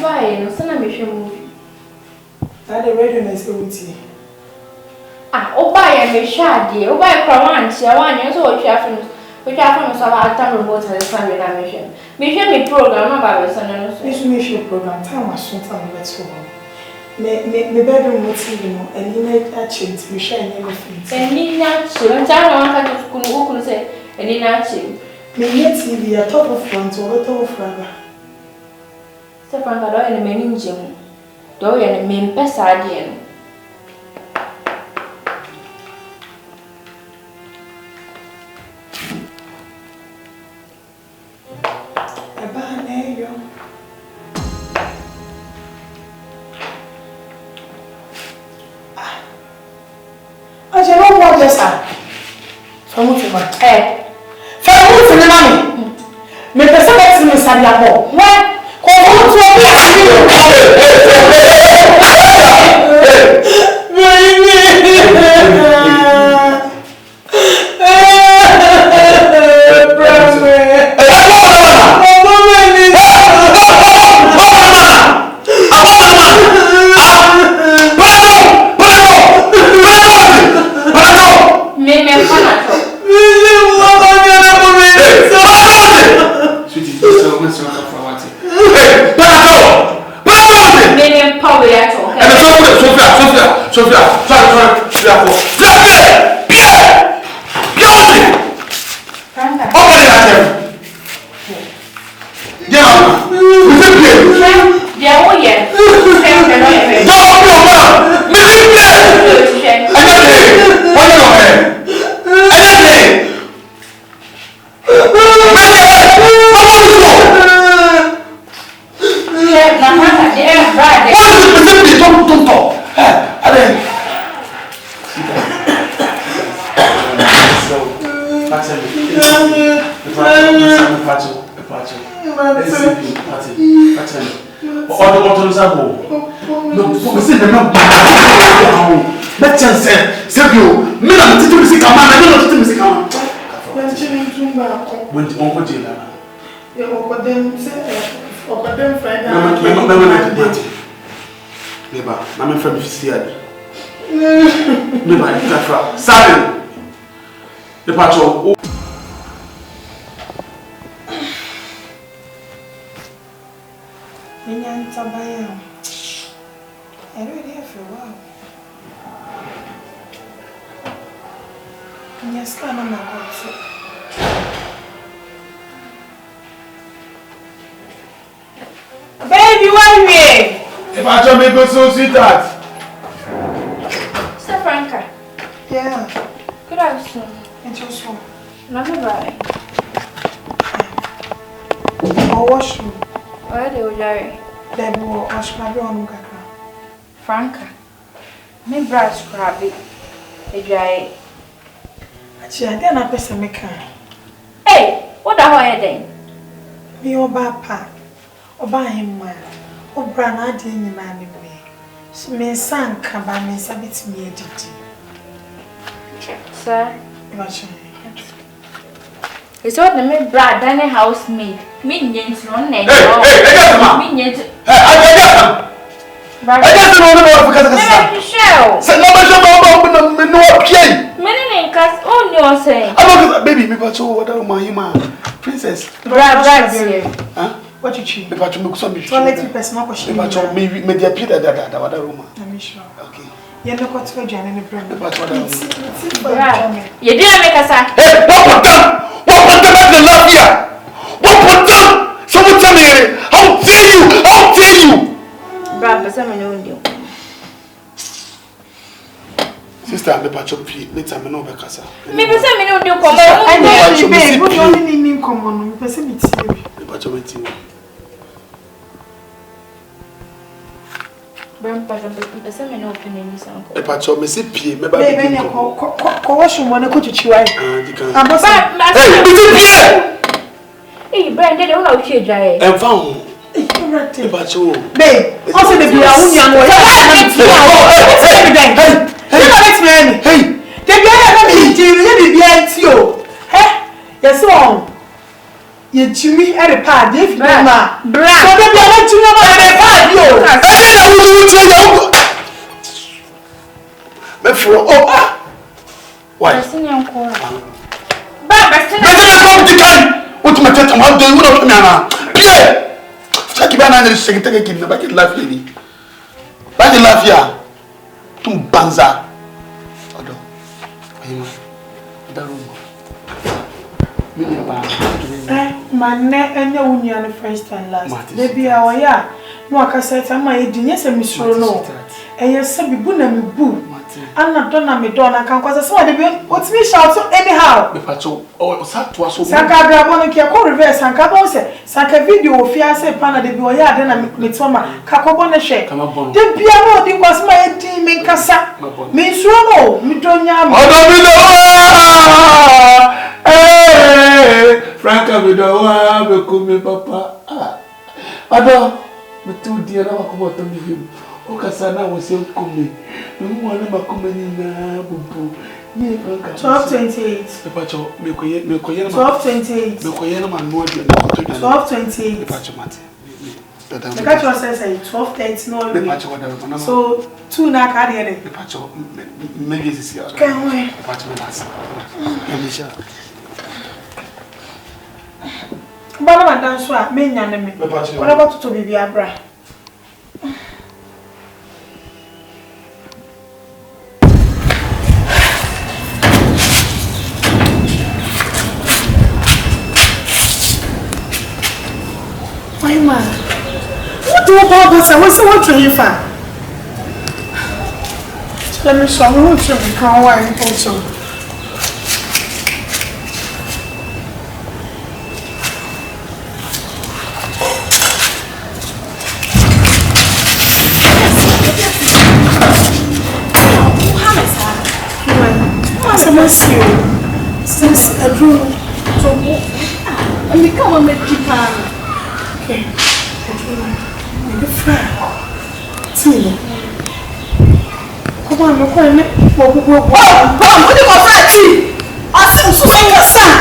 Why? No, son, I'm a movie. That the readiness OT. Ah, buy a shady, buy a crown, see, I want you so careful. Which I found some time remote and family mission. Mission program about the son. This mission program, time was soon time let's go. Me bedroom TV no, and you make that change, we share everything. And need not chill, and I want to say, and need not chill. Me yet TV a top of front or a top of fragger. Stefan got all in the main gym. Do you and mean Pessadian? A banner. I don't want this. From what you want? From what you want? Me person makes me sad yabo. What? So sweetheart. Mr. Franka. Yeah. Good afternoon. And your son. Not bad. Or washroom. Where do you go? There will wash my room. Franka. Me brush crabby. Hey, then I press a maker. hey, what the hell are you doing? Me oba pa. Oba him man. Obra na di ni na ni me. So me san ka ba me sabit me editi. Sir, Watch. it's what the me brad than housemaid. Me nyent no na. Hey, me nyent. I just don't know because of the show. Say no me no pay. Me cause on you say. I baby me but what my princess. Brad here. Huh? What you cheat? Me but me so me. So let me personal question. Me but me dey appear that other room. I'm sure. Okay. You know what to do and the problem. Me but what room. You didn't make us. Hey, what put them the love here? What put them? Someone tell me how dare you? How dare you? Brad, but someone know you. Sister, me patch up later me no be kasa. Me be say me no do come. I know babe, we only need come on. Me person me tea. Me patch up tea. Brad, but say me no opinion this uncle. Me patch up me see pie me ba Babe, me ko wash mo na ko chichiwa. Ah, di kan. Hey, me see pie. Hey, Brad, they don't know she dry. En fa ho. Me patch up. Babe, also the bia unya no. Hey, the guy me you be antio. Eh? Yes on. You Jimmy at the pad if mama. So the bia want to know at the pad. Why? Baba, first and last. Baby, our yeah. No, I can say, I'm my yes, and Miss Rono. And yes, be good and be boo. I'm not done, me done. I can't cause what's me shout anyhow. The patrol, oh, sat to us. Sanka grab one and reverse and Cabose. Sanka video of Fiancé Pana de Boya, then I'm with Soma, Cacobona shake. Come upon the piano, it was my team in Cassa. Miss Rono, me don't yam. Franka, we don't want papa. I but too dear, I come out to him. Okasana was so coming. No one ever coming in 12:28. The patrol, Mekoyan 12:28. Mekoyan, and more than 12:28. The patrol. The catch says 12:30. No, the patrol. So 2 na carry the patrol. Maybe this year. Can we? The patrol. Bana madam so a me nya ne me. What about to be abra? Why man? What do about this? I was what to you for? Let me show you what you can wine also. Since I drew to and become a Mexican. Okay. The friend. See. Come on, look at me. What do you want, Freddy? I said, so your son.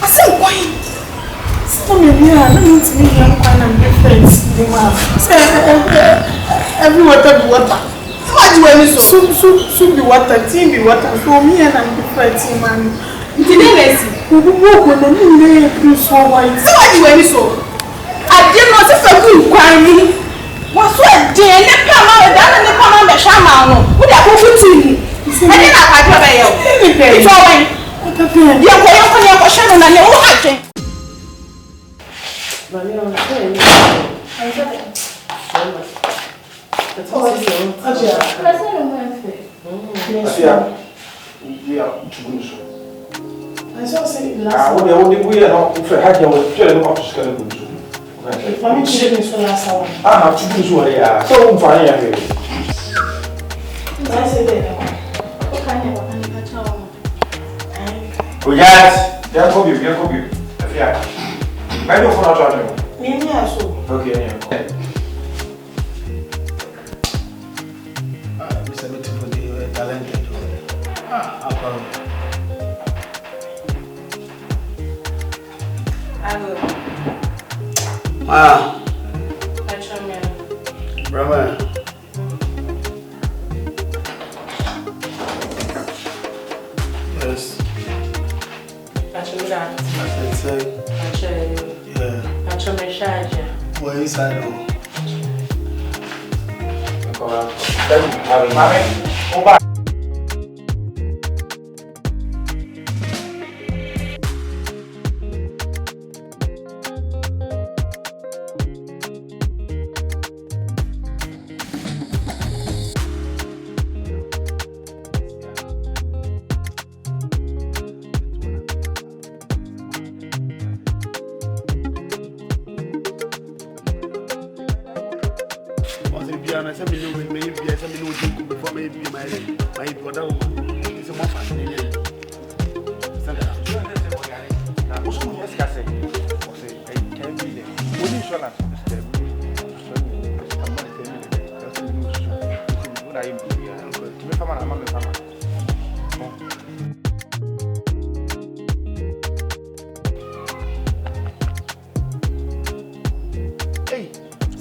I said, why? Some of you are not to me, young one and your friends. Everywhere, water. What do you so be water, team be water, so me and I'm different team man. Today, who walk on the moon, so why? So what do you so? I did not say for good, crying. What's what, dear? Let come out and come on the shaman. Would I go to you? I didn't have a veil. It's all right. You're going on your question and you're watching. I saw saying last time. We are not for Hajia was telling what to scale. If I'm checking this last hour. I have to do so. So funny. I said that. Oh, yes. They'll call you. Yeah. I don't want to try. Me, so. Okay, yeah. Talented. Brother. Yes. Where is I know?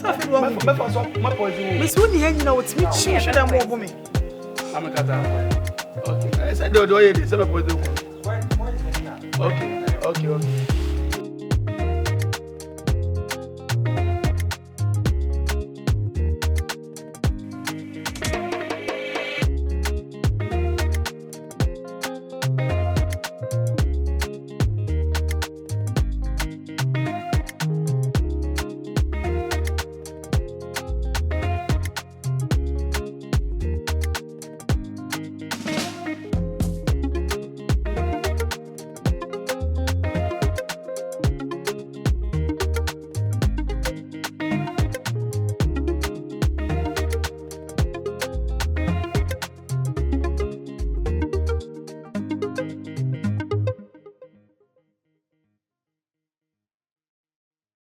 Something wrong with my poison. Miss Winnie, you know, it's me. She should have more women. I'm a cat. Okay. I said, do it. It's a poison. Okay.